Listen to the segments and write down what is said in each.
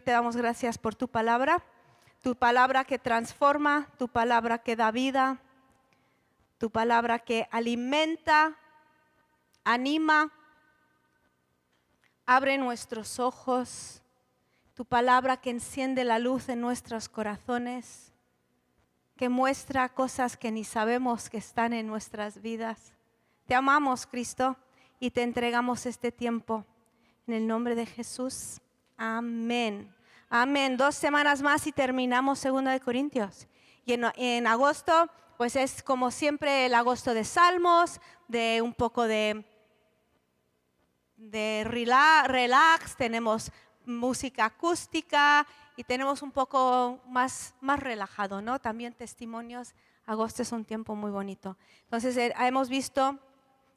te damos gracias por tu palabra que transforma, tu palabra que da vida, tu palabra que alimenta, anima, abre nuestros ojos, tu palabra que enciende la luz en nuestros corazones, que muestra cosas que ni sabemos que están en nuestras vidas. Te amamos, Cristo, y te entregamos este tiempo. En el nombre de Jesús, amén. Amén. 2 semanas más y terminamos 2 de Corintios. Y en agosto, pues es como siempre el agosto de Salmos, de un poco de relax, tenemos música acústica y tenemos un poco más relajado, ¿no? También testimonios. Agosto es un tiempo muy bonito. Entonces hemos visto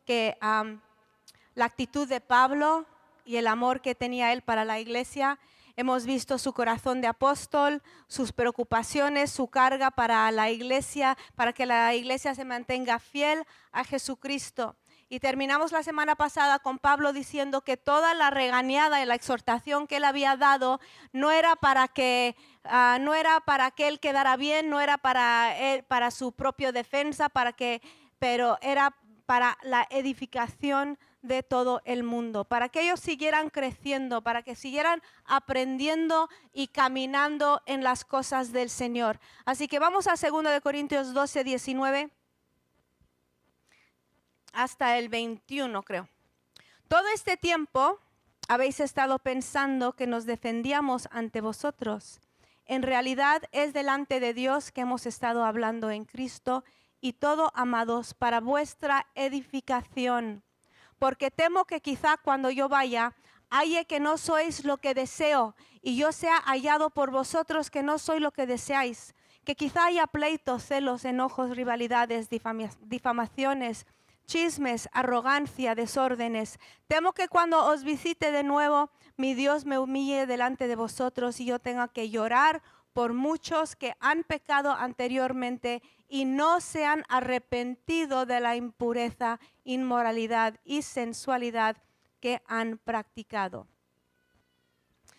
que la actitud de Pablo y el amor que tenía él para la iglesia. Hemos visto su corazón de apóstol, sus preocupaciones, su carga para la iglesia, para que la iglesia se mantenga fiel a Jesucristo. Y terminamos la semana pasada con Pablo diciendo que toda la regañada y la exhortación que él había dado no era para que él quedara bien, no era para él, para su propia defensa, pero era para la edificación de todo el mundo, para que ellos siguieran creciendo, para que siguieran aprendiendo y caminando en las cosas del Señor. Así que vamos a 2 de Corintios 12, 19 hasta el 21, creo. Todo este tiempo habéis estado pensando que nos defendíamos ante vosotros. En realidad es delante de Dios que hemos estado hablando en Cristo, y todo, amados, para vuestra edificación. Porque temo que quizá cuando yo vaya, halle que no sois lo que deseo, y yo sea hallado por vosotros que no soy lo que deseáis. Que quizá haya pleitos, celos, enojos, rivalidades, difamaciones, chismes, arrogancia, desórdenes. Temo que cuando os visite de nuevo, mi Dios me humille delante de vosotros y yo tenga que llorar por muchos que han pecado anteriormente y no se han arrepentido de la impureza, inmoralidad y sensualidad que han practicado.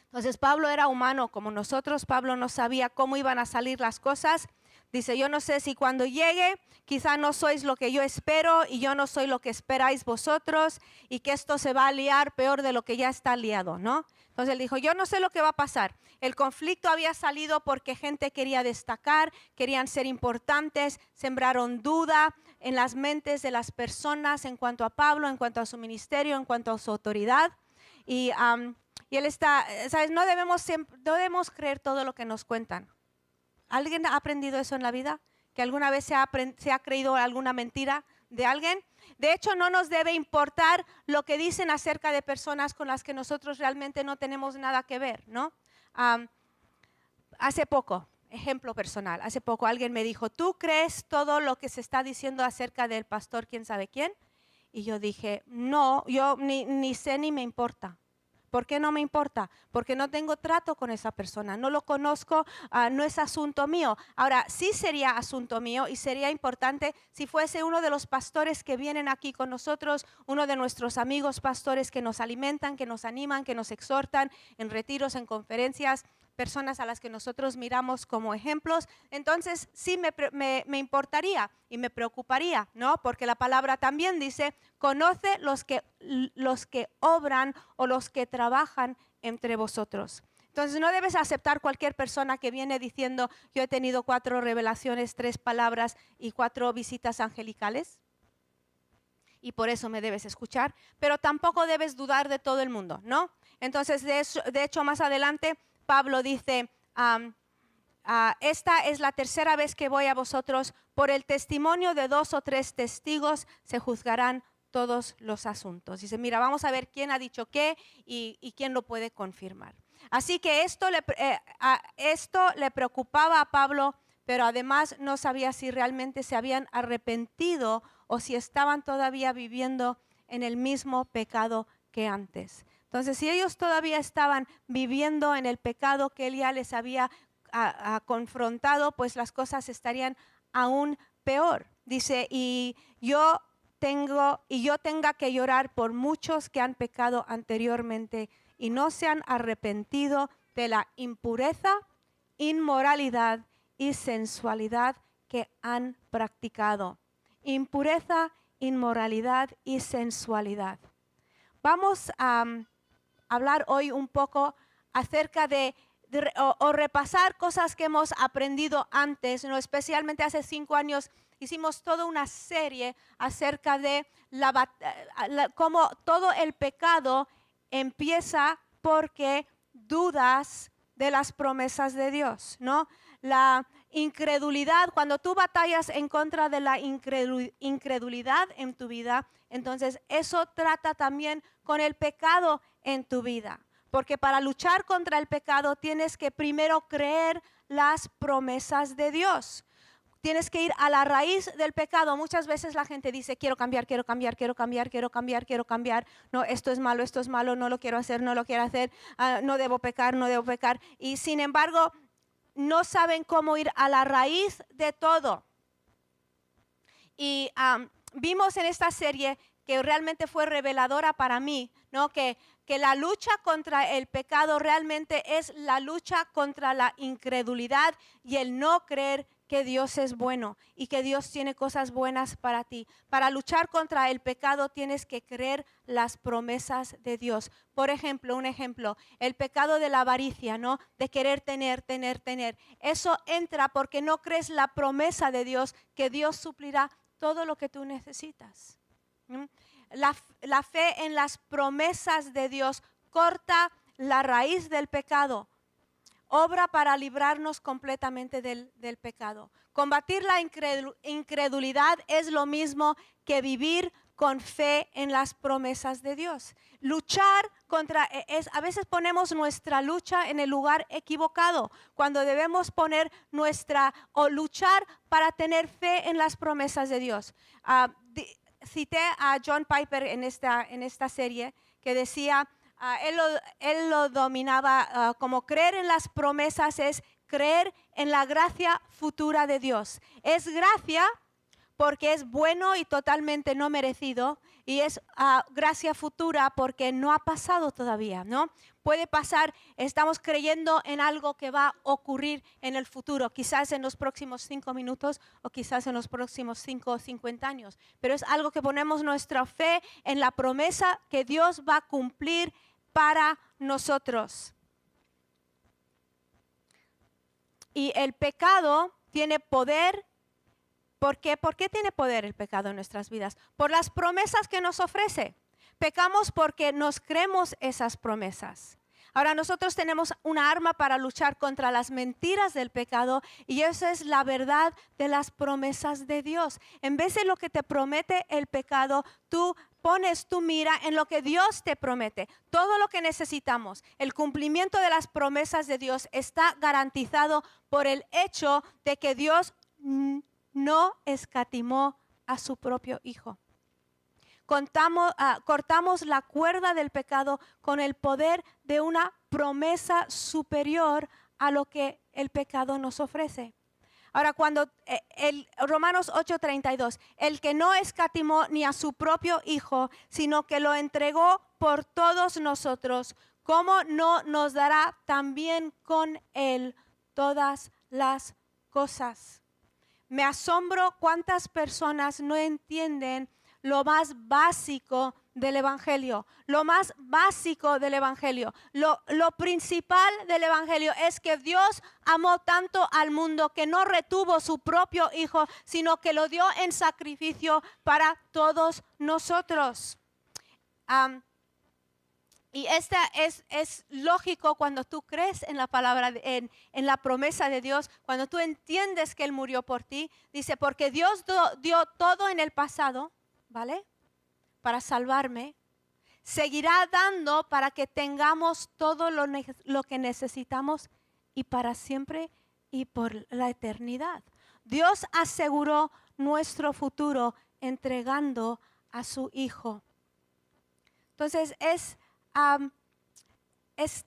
Entonces Pablo era humano como nosotros. Pablo no sabía cómo iban a salir las cosas. Dice, yo no sé si cuando llegue, quizá no sois lo que yo espero y yo no soy lo que esperáis vosotros, y que esto se va a liar peor de lo que ya está liado, ¿no? Entonces él dijo, yo no sé lo que va a pasar. El conflicto había salido porque gente quería destacar, querían ser importantes, sembraron duda en las mentes de las personas en cuanto a Pablo, en cuanto a su ministerio, en cuanto a su autoridad. Y él está, ¿sabes? No debemos creer todo lo que nos cuentan. ¿Alguien ha aprendido eso en la vida? ¿Que alguna vez se ha creído alguna mentira de alguien? De hecho, no nos debe importar lo que dicen acerca de personas con las que nosotros realmente no tenemos nada que ver, ¿no? Hace poco, ejemplo personal, hace poco alguien me dijo, ¿tú crees todo lo que se está diciendo acerca del pastor quién sabe quién? Y yo dije, no, yo ni sé ni me importa. ¿Por qué no me importa? Porque no tengo trato con esa persona, no lo conozco, no es asunto mío. Ahora, sí sería asunto mío y sería importante si fuese uno de los pastores que vienen aquí con nosotros, uno de nuestros amigos pastores que nos alimentan, que nos animan, que nos exhortan en retiros, en conferencias, personas a las que nosotros miramos como ejemplos. Entonces sí me importaría y me preocuparía, ¿no? Porque la palabra también dice, conoce los que obran o los que trabajan entre vosotros. Entonces no debes aceptar cualquier persona que viene diciendo, yo he tenido 4 revelaciones, 3 palabras y 4 visitas angelicales, y por eso me debes escuchar, pero tampoco debes dudar de todo el mundo, ¿no? Entonces de hecho más adelante Pablo dice, esta es la tercera vez que voy a vosotros, por el testimonio de 2 o 3 testigos se juzgarán todos los asuntos. Dice, mira, vamos a ver quién ha dicho qué y quién lo puede confirmar. Así que esto le preocupaba a Pablo, pero además no sabía si realmente se habían arrepentido o si estaban todavía viviendo en el mismo pecado que antes. Entonces, si ellos todavía estaban viviendo en el pecado que él ya les había confrontado, pues las cosas estarían aún peor. Dice, y yo tenga que llorar por muchos que han pecado anteriormente y no se han arrepentido de la impureza, inmoralidad y sensualidad que han practicado. Impureza, inmoralidad y sensualidad. Vamos a hablar hoy un poco acerca de repasar cosas que hemos aprendido antes, ¿no? Especialmente hace 5 años hicimos toda una serie acerca de cómo todo el pecado empieza porque dudas de las promesas de Dios, ¿no? La incredulidad, cuando tú batallas en contra de la incredulidad en tu vida, entonces eso trata también con el pecado en tu vida. Porque para luchar contra el pecado tienes que primero creer las promesas de Dios. Tienes que ir a la raíz del pecado. Muchas veces la gente dice, quiero cambiar, quiero cambiar, quiero cambiar, quiero cambiar, quiero cambiar. No, esto es malo, no lo quiero hacer, no lo quiero hacer, no debo pecar, no debo pecar. Y sin embargo, no saben cómo ir a la raíz de todo. Y vimos en esta serie que realmente fue reveladora para mí, ¿no? Que la lucha contra el pecado realmente es la lucha contra la incredulidad y el no creer que Dios es bueno y que Dios tiene cosas buenas para ti. Para luchar contra el pecado tienes que creer las promesas de Dios. Por ejemplo, un ejemplo, el pecado de la avaricia, ¿no? De querer tener. Eso entra porque no crees la promesa de Dios, que Dios suplirá todo lo que tú necesitas. La fe en las promesas de Dios corta la raíz del pecado. Obra para librarnos completamente del pecado. Combatir la incredulidad es lo mismo que vivir con fe en las promesas de Dios. Luchar contra, a veces ponemos nuestra lucha en el lugar equivocado, cuando debemos poner luchar para tener fe en las promesas de Dios. Cité a John Piper en esta serie que decía, él lo dominaba como creer en las promesas es creer en la gracia futura de Dios. Es gracia porque es bueno y totalmente no merecido, y es gracia futura porque no ha pasado todavía, ¿no? Puede pasar, estamos creyendo en algo que va a ocurrir en el futuro, quizás en los próximos 5 minutos o quizás en los próximos 5 o 50 años, pero es algo que ponemos nuestra fe en la promesa que Dios va a cumplir para nosotros. Y el pecado tiene poder. ¿Por qué? ¿Por qué tiene poder el pecado en nuestras vidas? Por las promesas que nos ofrece. Pecamos porque nos creemos esas promesas. Ahora nosotros tenemos una arma para luchar contra las mentiras del pecado, y esa es la verdad de las promesas de Dios. En vez de lo que te promete el pecado, tú pones tu mira en lo que Dios te promete. Todo lo que necesitamos, el cumplimiento de las promesas de Dios está garantizado por el hecho de que Dios no escatimó a su propio Hijo. Cortamos la cuerda del pecado con el poder de una promesa superior a lo que el pecado nos ofrece. Ahora, cuando Romanos 8:32, el que no escatimó ni a su propio Hijo, sino que lo entregó por todos nosotros, ¿cómo no nos dará también con él todas las cosas? Me asombro cuántas personas no entienden lo más básico del Evangelio. Lo más básico del Evangelio. Lo principal del Evangelio es que Dios amó tanto al mundo que no retuvo su propio Hijo, sino que lo dio en sacrificio para todos nosotros. Y esta es lógico cuando tú crees en la palabra, en la promesa de Dios, cuando tú entiendes que Él murió por ti. Dice, porque Dios dio todo en el pasado, ¿vale? Para salvarme. Seguirá dando para que tengamos todo lo que necesitamos y para siempre y por la eternidad. Dios aseguró nuestro futuro entregando a su Hijo. Entonces es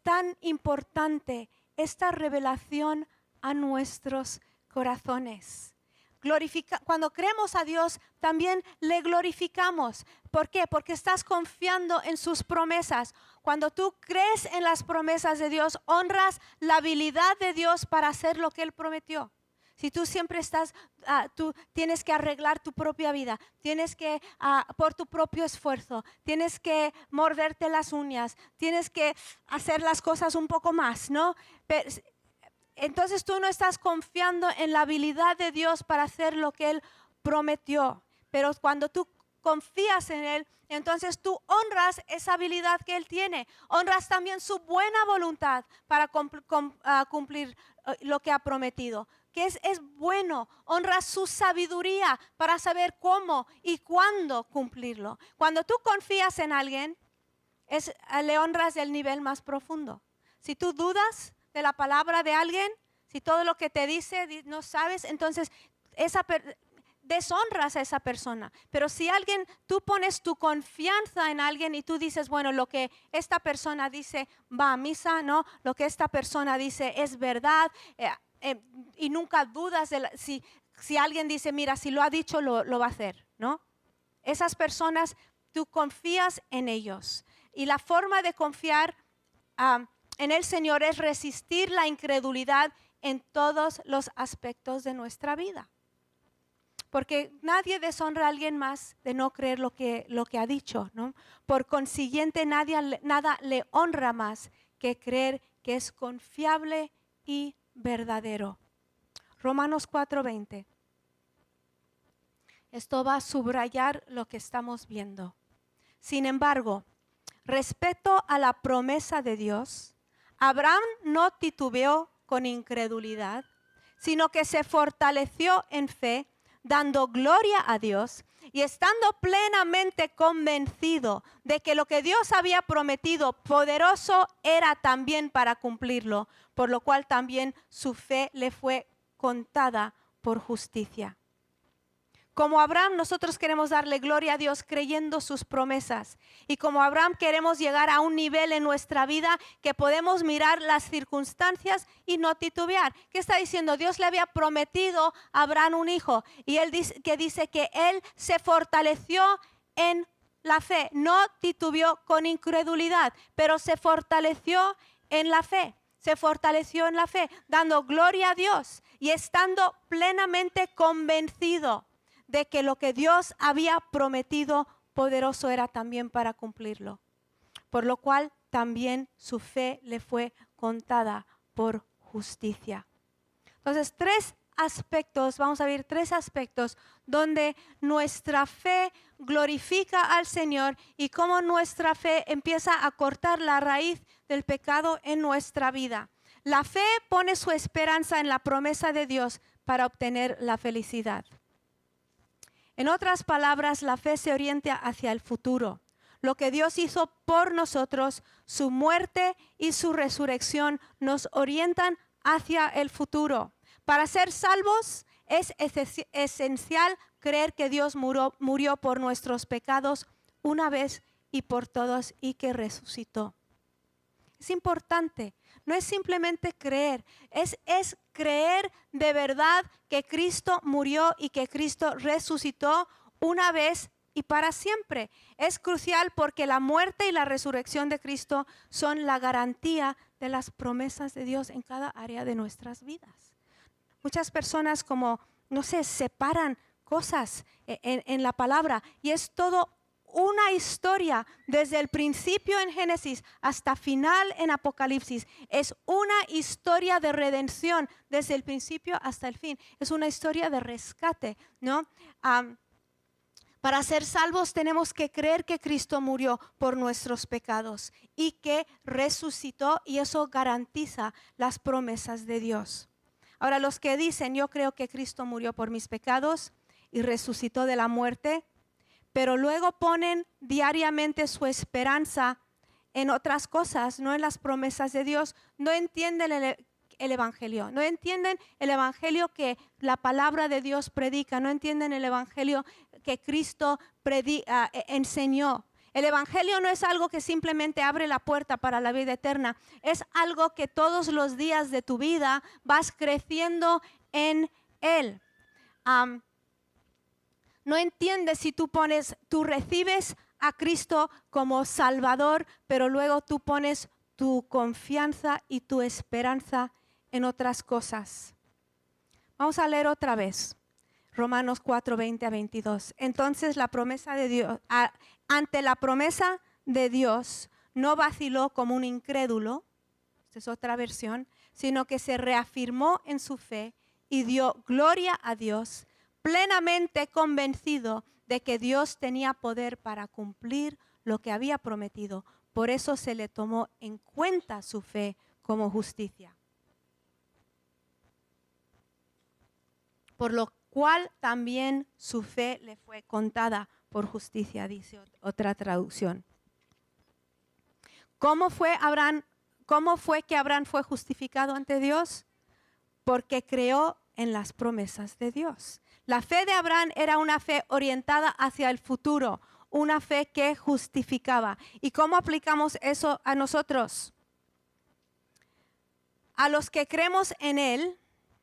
tan importante esta revelación a nuestros corazones. cuando creemos a Dios, también le glorificamos. ¿Por qué? Porque estás confiando en sus promesas. Cuando tú crees en las promesas de Dios, honras la habilidad de Dios para hacer lo que Él prometió. Si tú siempre tú tienes que arreglar tu propia vida, tienes que, por tu propio esfuerzo, tienes que morderte las uñas, tienes que hacer las cosas un poco más, ¿no? Entonces tú no estás confiando en la habilidad de Dios para hacer lo que Él prometió. Pero cuando tú confías en Él, entonces tú honras esa habilidad que Él tiene. Honras también su buena voluntad para cumplir lo que ha prometido. Que es bueno. Honras su sabiduría para saber cómo y cuándo cumplirlo. Cuando tú confías en alguien, le honras del nivel más profundo. Si tú dudas de la palabra de alguien, si todo lo que te dice no sabes, entonces deshonras a esa persona. Pero si tú pones tu confianza en alguien y tú dices, bueno, lo que esta persona dice va a misa, ¿no? Lo que esta persona dice es verdad, y nunca dudas si alguien dice, mira, si lo ha dicho, lo va a hacer, ¿no? Esas personas, tú confías en ellos. Y la forma de confiar en el Señor es resistir la incredulidad en todos los aspectos de nuestra vida. Porque nadie deshonra a alguien más de no creer lo que ha dicho, ¿no? Por consiguiente, nada le honra más que creer que es confiable y verdadero. Romanos 4:20. Esto va a subrayar lo que estamos viendo. Sin embargo, respecto a la promesa de Dios, Abraham no titubeó con incredulidad, sino que se fortaleció en fe, dando gloria a Dios y estando plenamente convencido de que lo que Dios había prometido poderoso era también para cumplirlo, por lo cual también su fe le fue contada por justicia. Como Abraham, nosotros queremos darle gloria a Dios creyendo sus promesas. Y como Abraham queremos llegar a un nivel en nuestra vida que podemos mirar las circunstancias y no titubear. ¿Qué está diciendo? Dios le había prometido a Abraham un hijo. Y él dice que él se fortaleció en la fe. No titubeó con incredulidad, pero se fortaleció en la fe. Se fortaleció en la fe, dando gloria a Dios y estando plenamente convencido de que lo que Dios había prometido poderoso era también para cumplirlo. Por lo cual también su fe le fue contada por justicia. Entonces, vamos a ver tres aspectos donde nuestra fe glorifica al Señor y cómo nuestra fe empieza a cortar la raíz del pecado en nuestra vida. La fe pone su esperanza en la promesa de Dios para obtener la felicidad. En otras palabras, la fe se orienta hacia el futuro. Lo que Dios hizo por nosotros, su muerte y su resurrección nos orientan hacia el futuro. Para ser salvos es esencial creer que Dios murió por nuestros pecados una vez y por todos y que resucitó. Es importante, no es simplemente creer, es creer de verdad que Cristo murió y que Cristo resucitó una vez y para siempre. Es crucial porque la muerte y la resurrección de Cristo son la garantía de las promesas de Dios en cada área de nuestras vidas. Muchas personas separan cosas en la palabra y es todo una historia desde el principio en Génesis hasta final en Apocalipsis. Es una historia de redención desde el principio hasta el fin. Es una historia de rescate, ¿no? Para ser salvos tenemos que creer que Cristo murió por nuestros pecados y que resucitó, y eso garantiza las promesas de Dios. Ahora, los que dicen, yo creo que Cristo murió por mis pecados y resucitó de la muerte, pero luego ponen diariamente su esperanza en otras cosas, no en las promesas de Dios, no entienden el Evangelio, no entienden el Evangelio que la palabra de Dios predica, no entienden el Evangelio que Cristo enseñó. El Evangelio no es algo que simplemente abre la puerta para la vida eterna, es algo que todos los días de tu vida vas creciendo en Él. no entiendes si tú recibes a Cristo como Salvador, pero luego tú pones tu confianza y tu esperanza en otras cosas. Vamos a leer otra vez. Romanos 4, 20 a 22. Entonces la promesa de Dios, ante la promesa de Dios, no vaciló como un incrédulo, esta es otra versión, sino que se reafirmó en su fe y dio gloria a Dios, plenamente convencido de que Dios tenía poder para cumplir lo que había prometido. Por eso se le tomó en cuenta su fe como justicia. Por lo cual también su fe le fue contada por justicia, dice otra traducción. ¿Cómo fue que Abraham fue justificado ante Dios? Porque creó en las promesas de Dios. La fe de Abraham era una fe orientada hacia el futuro, una fe que justificaba. ¿Y cómo aplicamos eso a nosotros? A los que creemos en Él.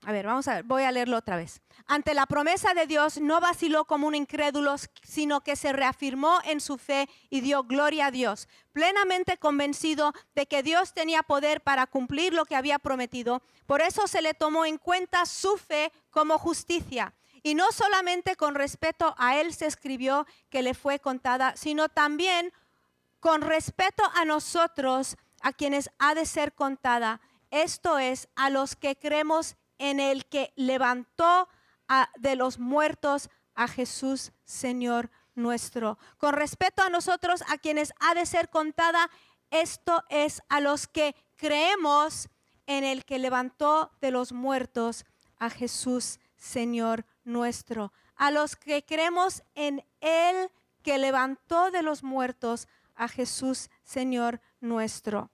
A ver, vamos a ver, voy a leerlo otra vez. Ante la promesa de Dios no vaciló como un incrédulo, sino que se reafirmó en su fe y dio gloria a Dios, plenamente convencido de que Dios tenía poder para cumplir lo que había prometido. Por eso se le tomó en cuenta su fe como justicia. Y no solamente con respeto a él se escribió que le fue contada, sino también con respeto a nosotros, a quienes ha de ser contada. Esto es, a los que creemos en el que levantó de los muertos a Jesús, Señor nuestro. Con respeto a nosotros, a quienes ha de ser contada, esto es, a los que creemos en el que levantó de los muertos a Jesús, Señor nuestro. A los que creemos en el que levantó de los muertos a Jesús, Señor nuestro.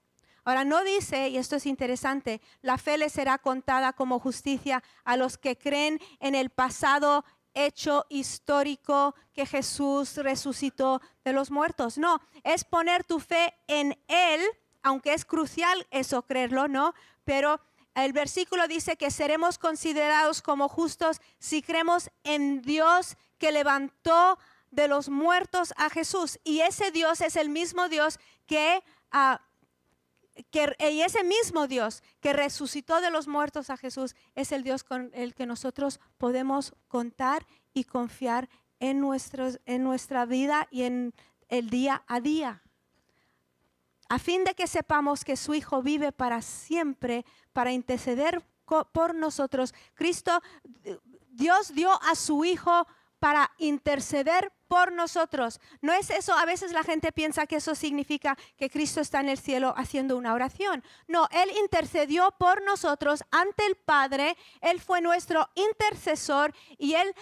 Ahora no dice, y esto es interesante, la fe le será contada como justicia a los que creen en el pasado hecho histórico que Jesús resucitó de los muertos. No, es poner tu fe en Él, aunque es crucial eso creerlo, ¿no? Pero el versículo dice que seremos considerados como justos si creemos en Dios que levantó de los muertos a Jesús. Y ese Dios es el mismo Dios y ese mismo Dios que resucitó de los muertos a Jesús es el Dios con el que nosotros podemos contar y confiar en nuestra vida y en el día a día. A fin de que sepamos que su Hijo vive para siempre, para interceder por nosotros. Dios dio a su Hijo para interceder por nosotros. No es eso, a veces la gente piensa que eso significa que Cristo está en el cielo haciendo una oración. No, Él intercedió por nosotros ante el Padre, Él fue nuestro intercesor y Él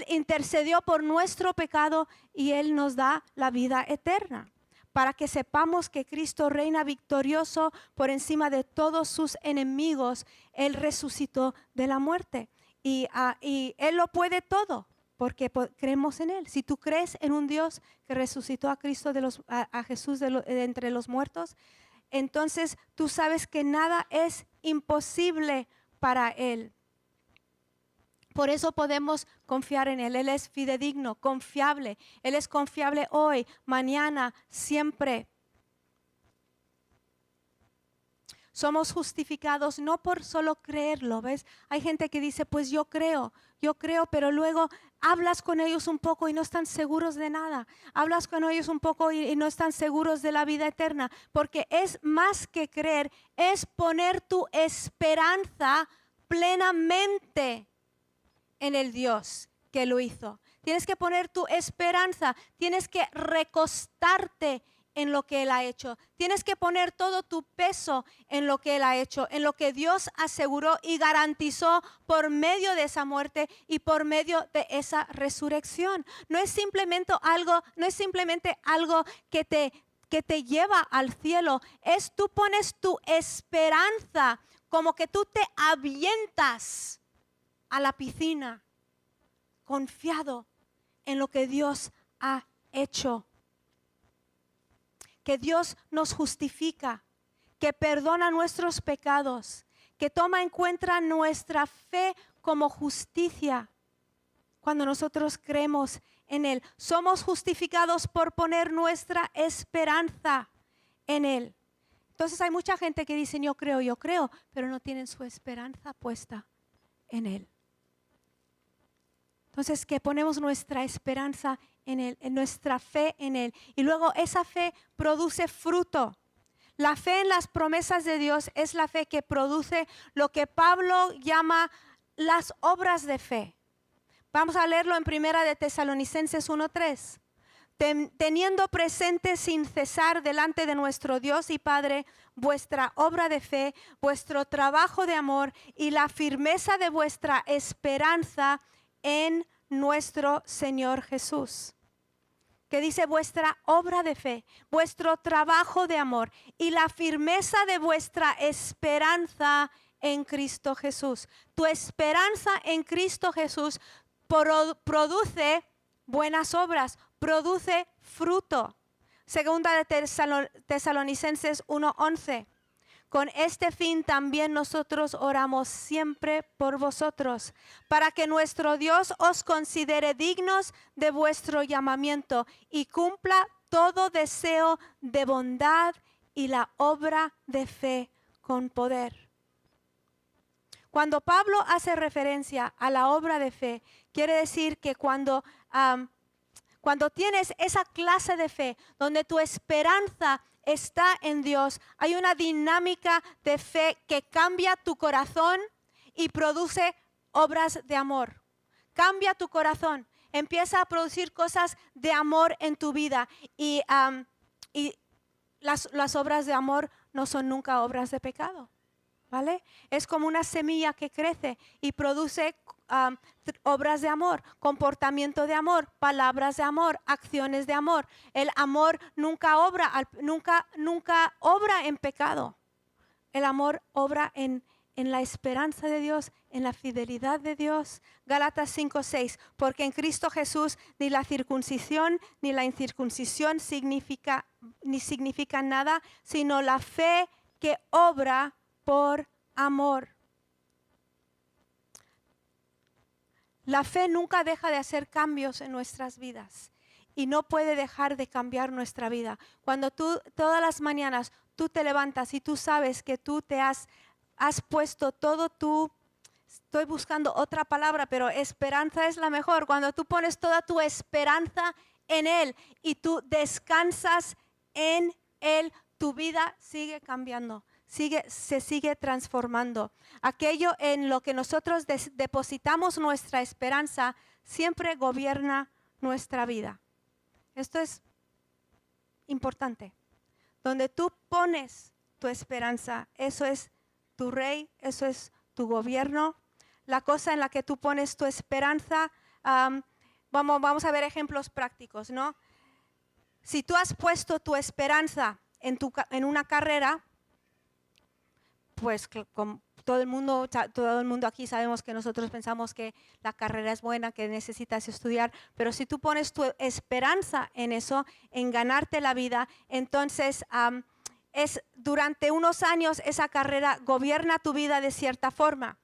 intercedió por nuestro pecado y Él nos da la vida eterna. Para que sepamos que Cristo reina victorioso por encima de todos sus enemigos, Él resucitó de la muerte. Y Él lo puede todo, porque creemos en Él. Si tú crees en un Dios que resucitó a Cristo a Jesús de entre los muertos, entonces tú sabes que nada es imposible para Él. Por eso podemos confiar en Él. Él es fidedigno, confiable. Él es confiable hoy, mañana, siempre. Somos justificados no por solo creerlo, ¿ves? Hay gente que dice, pues yo creo, pero luego hablas con ellos un poco y no están seguros de nada. Hablas con ellos un poco y no están seguros de la vida eterna, porque es más que creer, es poner tu esperanza plenamente en el Dios que lo hizo. Tienes que poner tu esperanza, tienes que recostarte en lo que Él ha hecho. Tienes que poner todo tu peso en lo que Él ha hecho, en lo que Dios aseguró y garantizó por medio de esa muerte y por medio de esa resurrección. No es simplemente algo que te lleva al cielo. Tú pones tu esperanza como que tú te avientas a la piscina, confiado en lo que Dios ha hecho. Que Dios nos justifica, que perdona nuestros pecados, que toma en cuenta nuestra fe como justicia cuando nosotros creemos en Él. Somos justificados por poner nuestra esperanza en Él. Entonces hay mucha gente que dice yo creo, pero no tienen su esperanza puesta en Él. Entonces que ponemos nuestra esperanza en Él, en nuestra fe en Él. Y luego esa fe produce fruto. La fe en las promesas de Dios es la fe que produce lo que Pablo llama las obras de fe. Vamos a leerlo en Primera de Tesalonicenses 1:3. Teniendo presente sin cesar delante de nuestro Dios y Padre vuestra obra de fe, vuestro trabajo de amor y la firmeza de vuestra esperanza en nuestro Señor Jesús. Que dice vuestra obra de fe, vuestro trabajo de amor y la firmeza de vuestra esperanza en Cristo Jesús. Tu esperanza en Cristo Jesús produce buenas obras, produce fruto. Segunda de Tesalonicenses 1:11. Con este fin también nosotros oramos siempre por vosotros, para que nuestro Dios os considere dignos de vuestro llamamiento y cumpla todo deseo de bondad y la obra de fe con poder. Cuando Pablo hace referencia a la obra de fe, quiere decir que cuando tienes esa clase de fe, donde tu esperanza está en Dios, hay una dinámica de fe que cambia tu corazón y produce obras de amor. Cambia tu corazón, empieza a producir cosas de amor en tu vida y las obras de amor no son nunca obras de pecado, ¿vale? Es como una semilla que crece y produce obras de amor, comportamiento de amor, palabras de amor, acciones de amor. El amor nunca obra en pecado. El amor obra en la esperanza de Dios, en la fidelidad de Dios. Gálatas 5:6, porque en Cristo Jesús ni la circuncisión ni la incircuncisión significa nada, sino la fe que obra por amor. La fe nunca deja de hacer cambios en nuestras vidas y no puede dejar de cambiar nuestra vida. Cuando tú todas las mañanas tú te levantas y tú sabes que tú te has puesto todo estoy buscando otra palabra, pero esperanza es la mejor. Cuando tú pones toda tu esperanza en Él y tú descansas en Él, tu vida sigue cambiando. Se sigue transformando. Aquello en lo que nosotros depositamos nuestra esperanza siempre gobierna nuestra vida. Esto es importante. Donde tú pones tu esperanza, eso es tu rey, eso es tu gobierno. La cosa en la que tú pones tu esperanza, vamos a ver ejemplos prácticos, ¿no? Si tú has puesto tu esperanza en una carrera, pues todo el mundo aquí sabemos que nosotros pensamos que la carrera es buena, que necesitas estudiar, pero si tú pones tu esperanza en eso, en ganarte la vida, entonces durante unos años esa carrera gobierna tu vida de cierta forma.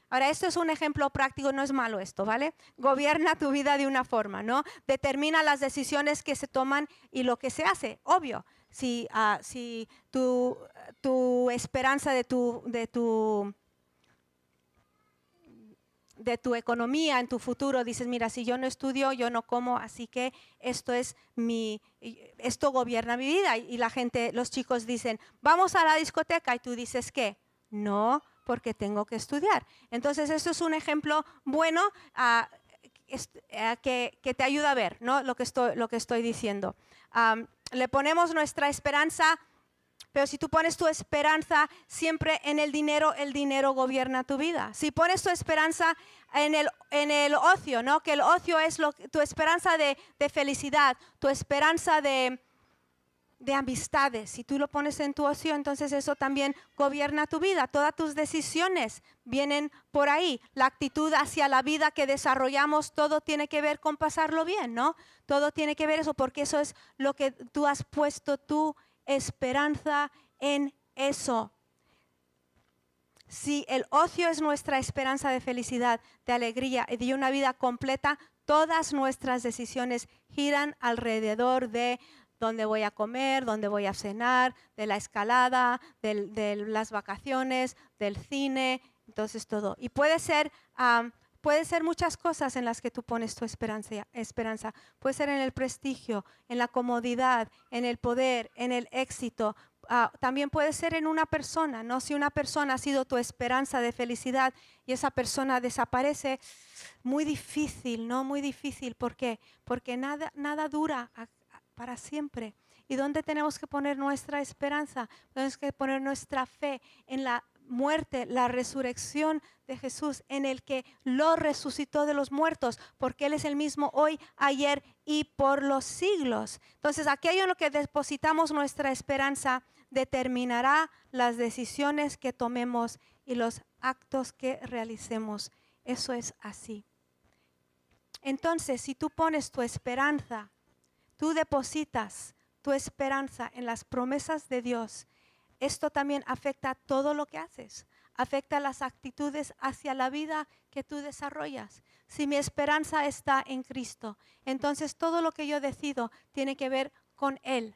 Ahora, esto es un ejemplo práctico, no es malo esto, ¿vale? Gobierna tu vida de una forma, ¿no? Determina las decisiones que se toman y lo que se hace, obvio. Si tu esperanza de tu economía en tu futuro, dices, mira, si yo no estudio, yo no como, así que esto gobierna mi vida. Y la gente, los chicos dicen, vamos a la discoteca, y tú dices, ¿qué? No, porque tengo que estudiar. Entonces, esto es un ejemplo bueno que te ayuda a ver, ¿no? lo que estoy diciendo. Le ponemos nuestra esperanza, pero si tú pones tu esperanza siempre en el dinero gobierna tu vida. Si pones tu esperanza en el ocio, ¿no? Que el ocio es tu esperanza de felicidad, tu esperanza de amistades. Si tú lo pones en tu ocio, entonces eso también gobierna tu vida. Todas tus decisiones vienen por ahí. La actitud hacia la vida que desarrollamos, todo tiene que ver con pasarlo bien, ¿no? Todo tiene que ver eso, porque eso es lo que tú has puesto tu esperanza en eso. Si el ocio es nuestra esperanza de felicidad, de alegría y de una vida completa, todas nuestras decisiones giran alrededor de dónde voy a comer, dónde voy a cenar, de la escalada, de las vacaciones, del cine, entonces todo. Y puede ser muchas cosas en las que tú pones tu esperanza. Puede ser en el prestigio, en la comodidad, en el poder, en el éxito. También puede ser en una persona, ¿no? Si una persona ha sido tu esperanza de felicidad y esa persona desaparece, muy difícil, ¿no? Muy difícil. ¿Por qué? Porque nada dura para siempre. ¿Y dónde tenemos que poner nuestra esperanza? Tenemos que poner nuestra fe en la muerte, la resurrección de Jesús, en el que lo resucitó de los muertos, porque Él es el mismo hoy, ayer y por los siglos. Entonces, aquello en lo que depositamos nuestra esperanza determinará las decisiones que tomemos y los actos que realicemos. Eso es así. Entonces, si tú pones tu esperanza, tú depositas tu esperanza en las promesas de Dios, esto también afecta todo lo que haces, afecta las actitudes hacia la vida que tú desarrollas. Si mi esperanza está en Cristo, entonces todo lo que yo decido tiene que ver con Él.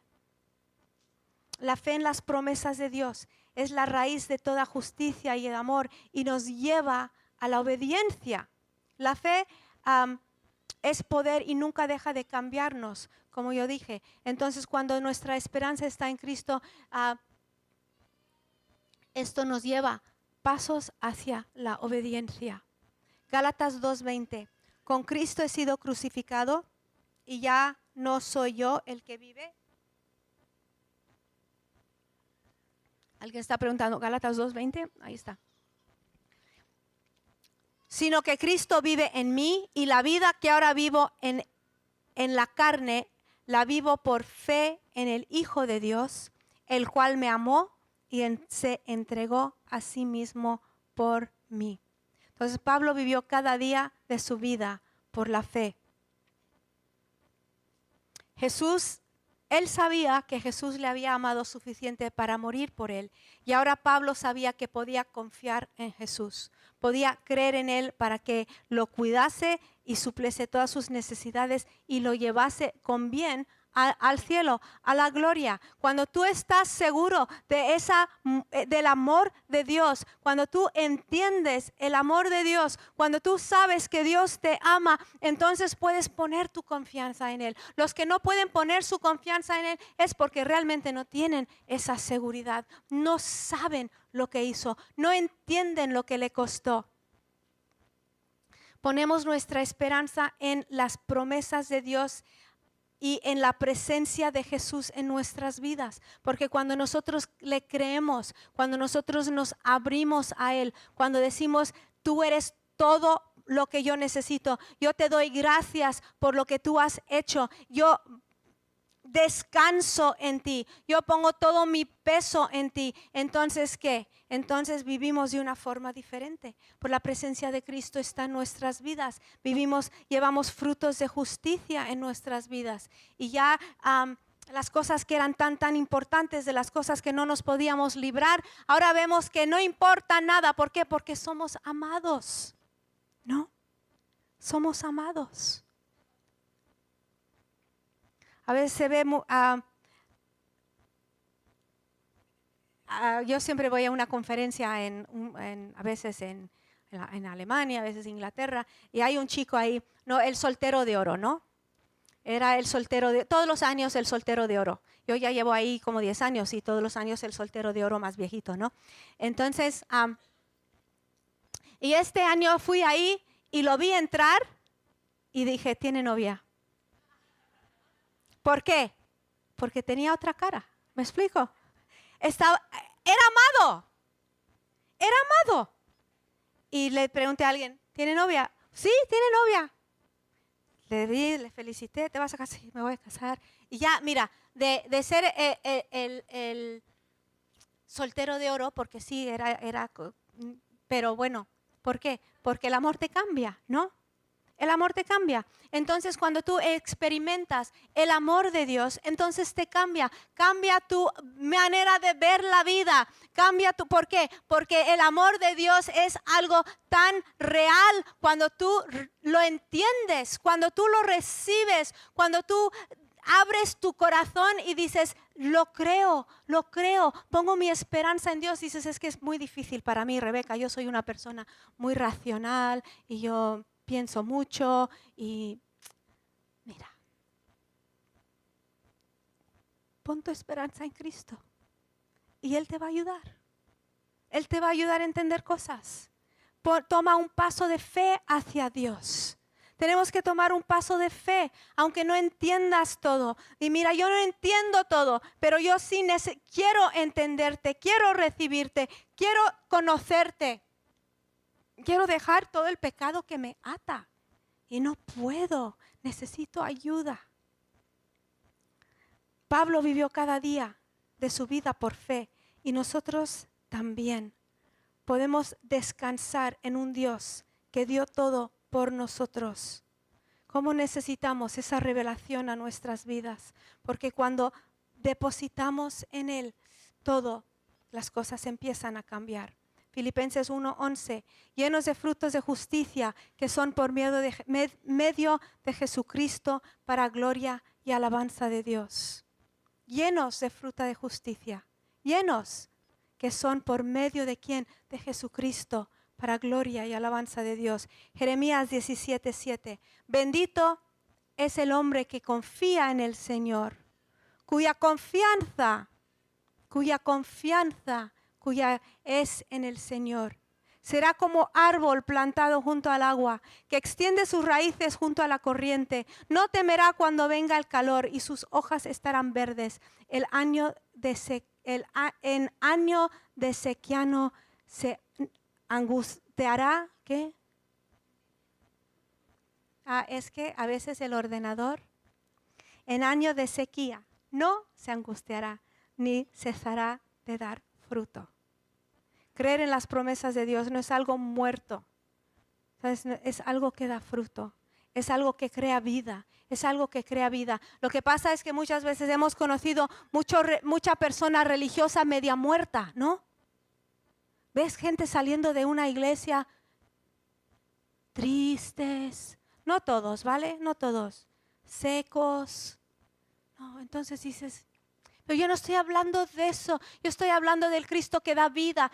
La fe en las promesas de Dios es la raíz de toda justicia y el amor y nos lleva a la obediencia. La fe es poder y nunca deja de cambiarnos, como yo dije. Entonces, cuando nuestra esperanza está en Cristo, esto nos lleva pasos hacia la obediencia. Gálatas 2:20. Con Cristo he sido crucificado y ya no soy yo el que vive. ¿Alguien está preguntando? Gálatas 2:20, ahí está. Sino que Cristo vive en mí y la vida que ahora vivo en la carne, la vivo por fe en el Hijo de Dios, el cual me amó y se entregó a sí mismo por mí. Entonces Pablo vivió cada día de su vida por la fe. Él sabía que Jesús le había amado suficiente para morir por él. Y ahora Pablo sabía que podía confiar en Jesús. Podía creer en Él para que lo cuidase y supliese todas sus necesidades y lo llevase con bien al cielo, a la gloria. Cuando tú estás seguro del amor de Dios, cuando tú entiendes el amor de Dios, cuando tú sabes que Dios te ama, entonces puedes poner tu confianza en Él. Los que no pueden poner su confianza en Él es porque realmente no tienen esa seguridad, no saben lo que hizo, no entienden lo que le costó. Ponemos nuestra esperanza en las promesas de Dios y en la presencia de Jesús en nuestras vidas. Porque cuando nosotros le creemos, cuando nosotros nos abrimos a Él, cuando decimos, tú eres todo lo que yo necesito, yo te doy gracias por lo que tú has hecho, yo descanso en ti, yo pongo todo mi peso en ti. Entonces, ¿qué? Entonces vivimos de una forma diferente. Por la presencia de Cristo está en nuestras vidas. Llevamos frutos de justicia en nuestras vidas. Y ya las cosas que eran tan importantes, de las cosas que no nos podíamos librar, ahora vemos que no importa nada. ¿Por qué? Porque somos amados. ¿No? Somos amados. A veces se ve, yo siempre voy a una conferencia a veces en Alemania, a veces en Inglaterra, y hay un chico ahí, no, el soltero de oro, ¿no? Era el soltero todos los años el soltero de oro. Yo ya llevo ahí como 10 años y todos los años el soltero de oro más viejito, ¿no? Entonces, y este año fui ahí y lo vi entrar y dije, tiene novia. ¿Por qué? Porque tenía otra cara. ¿Me explico? Era amado. Era amado. Y le pregunté a alguien, ¿tiene novia? Sí, tiene novia. Le felicité, ¿te vas a casar? Sí, me voy a casar. Y ya, mira, de ser el soltero de oro, porque sí, pero bueno, ¿por qué? Porque el amor te cambia, ¿no? El amor te cambia. Entonces, cuando tú experimentas el amor de Dios, entonces te cambia. Cambia tu manera de ver la vida. ¿Por qué? Porque el amor de Dios es algo tan real cuando tú lo entiendes, cuando tú lo recibes, cuando tú abres tu corazón y dices, lo creo, pongo mi esperanza en Dios. Dices, es que es muy difícil para mí, Rebeca, yo soy una persona muy racional y yo pienso mucho y mira, pon tu esperanza en Cristo y Él te va a ayudar. Él te va a ayudar a entender cosas. Toma un paso de fe hacia Dios. Tenemos que tomar un paso de fe, aunque no entiendas todo. Y mira, yo no entiendo todo, pero yo sí quiero entenderte, quiero recibirte, quiero conocerte. Quiero dejar todo el pecado que me ata. Y no puedo, necesito ayuda. Pablo vivió cada día de su vida por fe y nosotros también podemos descansar en un Dios que dio todo por nosotros. ¿Cómo necesitamos esa revelación a nuestras vidas? Porque cuando depositamos en Él todo, las cosas empiezan a cambiar. Filipenses 1:11, llenos de frutos de justicia que son por medio de Jesucristo para gloria y alabanza de Dios. Llenos de fruta de justicia, llenos que son por medio de ¿quién? De Jesucristo para gloria y alabanza de Dios. Jeremías 17:7, bendito es el hombre que confía en el Señor, cuya es en el Señor. Será como árbol plantado junto al agua, que extiende sus raíces junto a la corriente. No temerá cuando venga el calor y sus hojas estarán verdes. En año de sequía no se angustiará. ¿Qué? Es que a veces el ordenador, en año de sequía, no se angustiará ni cesará de dar fruto. Creer en las promesas de Dios no es algo muerto, ¿sabes? Es algo que da fruto, es algo que crea vida, es algo que crea vida. Lo que pasa es que muchas veces hemos conocido mucha persona religiosa media muerta, ¿no? ¿Ves gente saliendo de una iglesia tristes? No todos, ¿vale? No todos. Secos. No, entonces dices, pero yo no estoy hablando de eso. Yo estoy hablando del Cristo que da vida,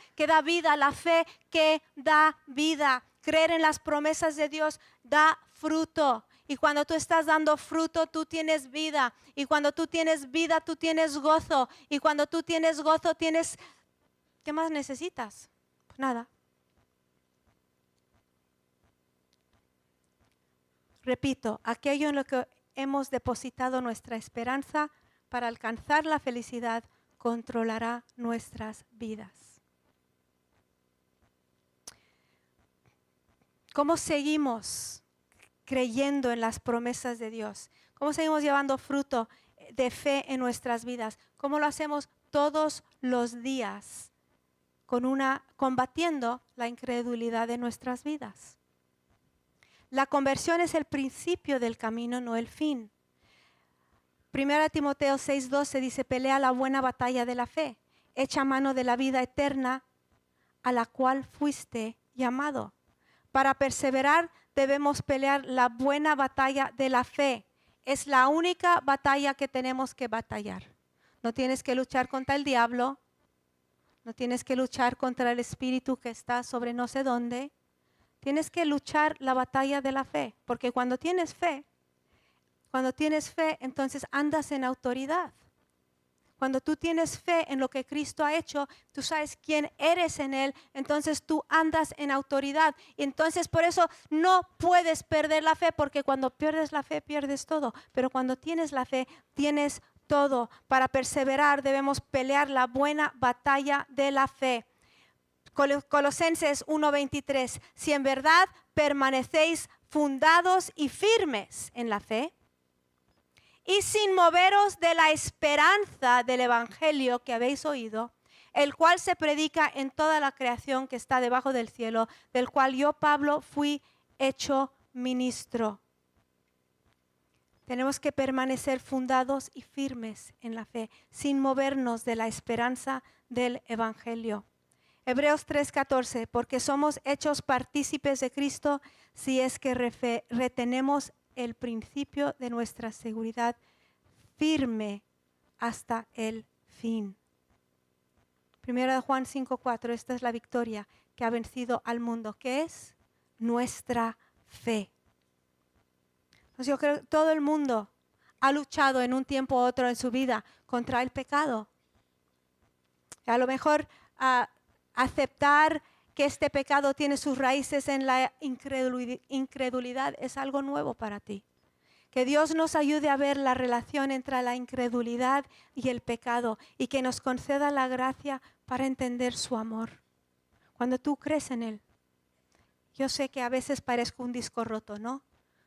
la fe que da vida. Creer en las promesas de Dios da fruto. Y cuando tú estás dando fruto, tú tienes vida. Y cuando tú tienes vida, tú tienes gozo. Y cuando tú tienes gozo, tienes... ¿Qué más necesitas? Pues nada. Repito, aquello en lo que hemos depositado nuestra esperanza para alcanzar la felicidad controlará nuestras vidas. ¿Cómo seguimos creyendo en las promesas de Dios? ¿Cómo seguimos llevando fruto de fe en nuestras vidas? ¿Cómo lo hacemos todos los días? Combatiendo la incredulidad de nuestras vidas. La conversión es el principio del camino, no el fin. 1 Timoteo 6:12 dice, pelea la buena batalla de la fe, echa mano de la vida eterna a la cual fuiste llamado. Para perseverar debemos pelear la buena batalla de la fe. Es la única batalla que tenemos que batallar. No tienes que luchar contra el diablo, no tienes que luchar contra el espíritu que está sobre no sé dónde. Tienes que luchar la batalla de la fe, porque cuando tienes fe, entonces andas en autoridad. Cuando tú tienes fe en lo que Cristo ha hecho, tú sabes quién eres en Él, entonces tú andas en autoridad. Y entonces por eso no puedes perder la fe, porque cuando pierdes la fe, pierdes todo. Pero cuando tienes la fe, tienes todo. Para perseverar debemos pelear la buena batalla de la fe. Colosenses 1:23, si en verdad permanecéis fundados y firmes en la fe, y sin moveros de la esperanza del evangelio que habéis oído, el cual se predica en toda la creación que está debajo del cielo, del cual yo, Pablo, fui hecho ministro. Tenemos que permanecer fundados y firmes en la fe, sin movernos de la esperanza del Evangelio. Hebreos 3:14, porque somos hechos partícipes de Cristo si es que retenemos el principio de nuestra seguridad firme hasta el fin. Primera de Juan 5:4, esta es la victoria que ha vencido al mundo, que es nuestra fe. Entonces yo creo que todo el mundo ha luchado en un tiempo u otro en su vida contra el pecado. A lo mejor aceptar que este pecado tiene sus raíces en la incredulidad es algo nuevo para ti. Que Dios nos ayude a ver la relación entre la incredulidad y el pecado y que nos conceda la gracia para entender su amor. Cuando tú crees en Él. Yo sé que a veces parezco un disco roto, ¿no?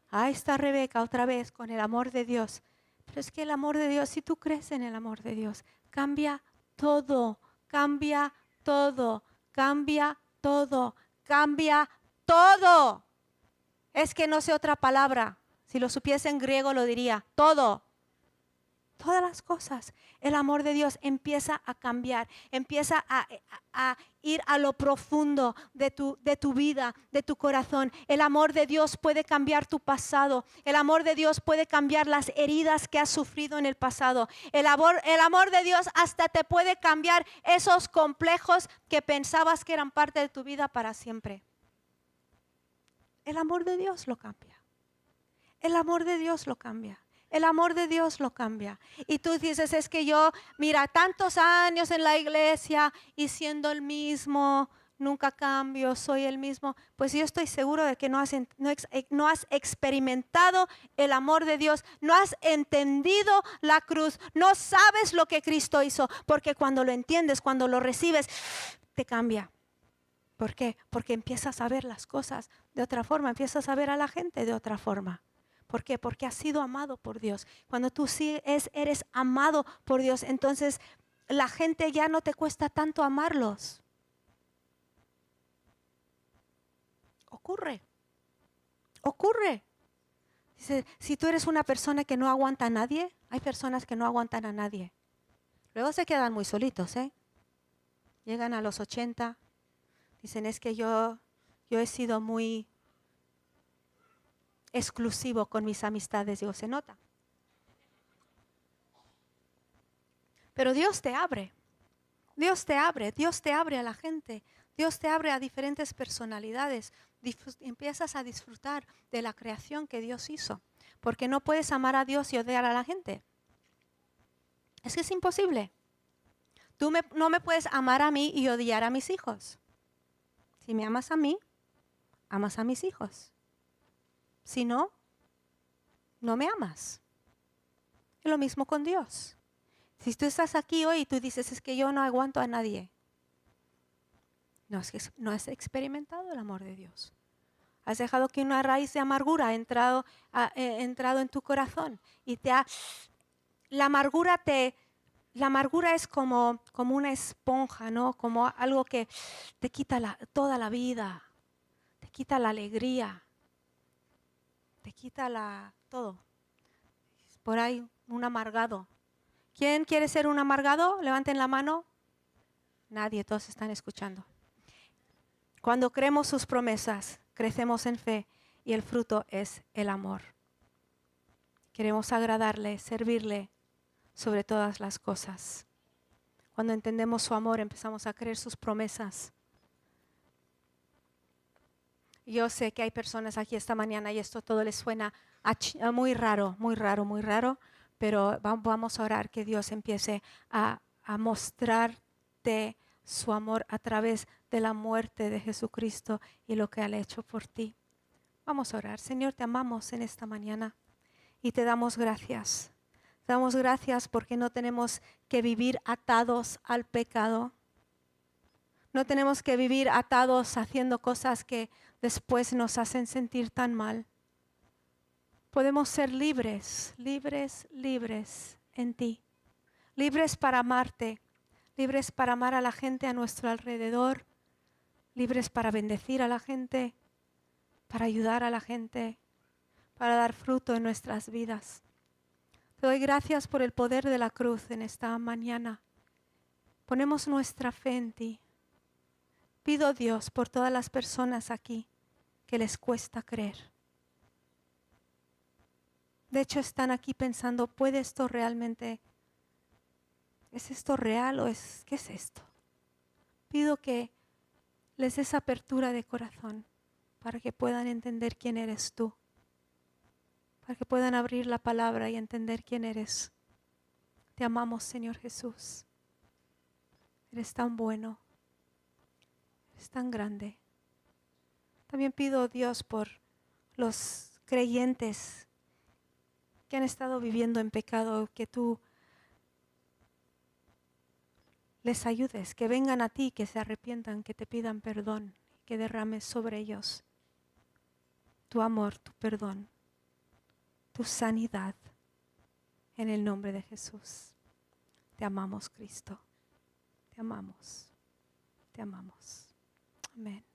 Ahí está Rebeca otra vez con el amor de Dios. Pero es que el amor de Dios, si tú crees en el amor de Dios, cambia todo, cambia todo, cambia todo, cambia todo. Es que no sé otra palabra. Si lo supiese en griego lo diría, todo. Todas las cosas. El amor de Dios empieza a cambiar, empieza a ir a lo profundo de tu vida, de tu corazón. El amor de Dios puede cambiar tu pasado. El amor de Dios puede cambiar las heridas que has sufrido en el pasado. El amor de Dios hasta te puede cambiar esos complejos que pensabas que eran parte de tu vida para siempre. El amor de Dios lo cambia. El amor de Dios lo cambia. El amor de Dios lo cambia. Y tú dices, es que yo, mira, tantos años en la iglesia y siendo el mismo, nunca cambio, soy el mismo. Pues yo estoy seguro de que no has experimentado el amor de Dios, no has entendido la cruz, no sabes lo que Cristo hizo, porque cuando lo entiendes, cuando lo recibes, te cambia. ¿Por qué? Porque empiezas a ver las cosas de otra forma, empiezas a ver a la gente de otra forma. ¿Por qué? Porque has sido amado por Dios. Cuando tú eres amado por Dios, entonces la gente ya no te cuesta tanto amarlos. Ocurre. Dice, si tú eres una persona que no aguanta a nadie, hay personas que no aguantan a nadie. Luego se quedan muy solitos, ¿eh? Llegan a los 80, dicen, es que yo he sido muy exclusivo con mis amistades. Digo, se nota. Pero Dios te abre. Dios te abre a la gente. Dios te abre a diferentes personalidades. Empiezas a disfrutar de la creación que Dios hizo. Porque no puedes amar a Dios y odiar a la gente. Es que es imposible. Tú no me puedes amar a mí y odiar a mis hijos. Si me amas a mí, amas a mis hijos. Si no, no me amas. Es lo mismo con Dios. Si tú estás aquí hoy y tú dices, es que yo no aguanto a nadie. No has experimentado el amor de Dios. Has dejado que una raíz de amargura ha entrado en tu corazón. Y la amargura es como una esponja, ¿no? Como algo que te quita toda la vida. Te quita la alegría. Te quita todo. Por ahí, un amargado. ¿Quién quiere ser un amargado? Levanten la mano. Nadie, todos están escuchando. Cuando creemos sus promesas, crecemos en fe y el fruto es el amor. Queremos agradarle, servirle sobre todas las cosas. Cuando entendemos su amor, empezamos a creer sus promesas. Yo sé que hay personas aquí esta mañana y esto todo les suena muy raro, pero vamos a orar que Dios empiece a mostrarte su amor a través de la muerte de Jesucristo y lo que Él ha hecho por ti. Vamos a orar. Señor, te amamos en esta mañana y te damos gracias. Te damos gracias porque no tenemos que vivir atados al pecado. No tenemos que vivir atados haciendo cosas que después nos hacen sentir tan mal. Podemos ser libres en ti. Libres para amarte, libres para amar a la gente a nuestro alrededor, libres para bendecir a la gente, para ayudar a la gente, para dar fruto en nuestras vidas. Te doy gracias por el poder de la cruz en esta mañana. Ponemos nuestra fe en ti. Pido, Dios, por todas las personas aquí que les cuesta creer. De hecho, están aquí pensando, ¿puede esto realmente? ¿Es esto real o qué es esto? Pido que les des apertura de corazón para que puedan entender quién eres tú. Para que puedan abrir la palabra y entender quién eres. Te amamos, Señor Jesús. Eres tan bueno. Eres tan grande. También pido, Dios, por los creyentes que han estado viviendo en pecado, que tú les ayudes, que vengan a ti, que se arrepientan, que te pidan perdón, que derrames sobre ellos tu amor, tu perdón, tu sanidad, en el nombre de Jesús. Te amamos, Cristo. Te amamos. Te amamos. Amén.